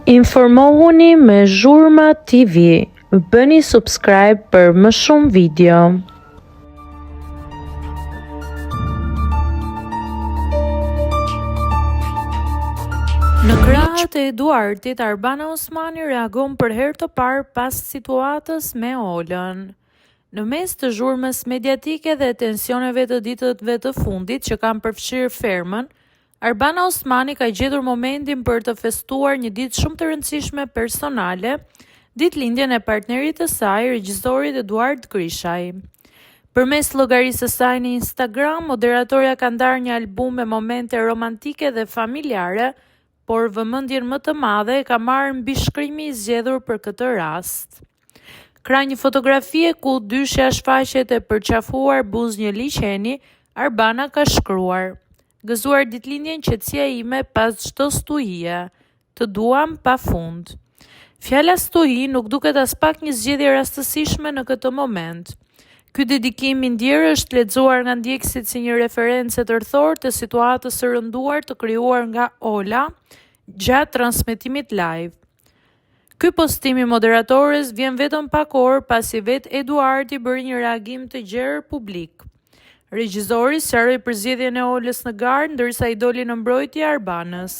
Informohuni me Zhurma TV. Bëni subscribe për më shumë video. Në krahët e Eduardit, Arbana Osmani reagon për herë të parë pas situatës me Olën. Në mes të zhurmës mediatike dhe tensioneve të ditëve të fundit që kanë përfshirë fermën, Arbana Osmani ka gjetur momentin për të festuar një ditë shumë të rëndësishme personale, ditëlindjen e partnerit të saj, regjisorit Eduard Krishaj. Përmes llogarisë së saj në Instagram, moderatorja ka ndarë një album me momente romantike dhe familjare, por vëmendjen më të madhe ka marrë mbi shkrimi i zgjedhur për këtë rast. Krah një fotografie ku dyshja shfaqet e përqafuar buzë një liqeni, Arbana ka shkruar: "Gëzuar ditëlindjen qetësia ime pas çdo stuhie. Të duam pafund." Fjala stuhi nuk duket as pak një zgjedhje rastësishme në këtë moment. Ky dedikim i ndjerë është lexuar nga ndjekësit si një referencë e tërthorë të situatës së rënduar të krijuar nga Ola gjatë transmetimit live. Ky postim i moderatorës vjen vetëm pak orë pasi vetë Eduardi bëri një reagim të gjerë publik. Regjizori sqaroi për zgjedhjen e Olës në garë ndërsa i doli në mbrojtje Arbanës.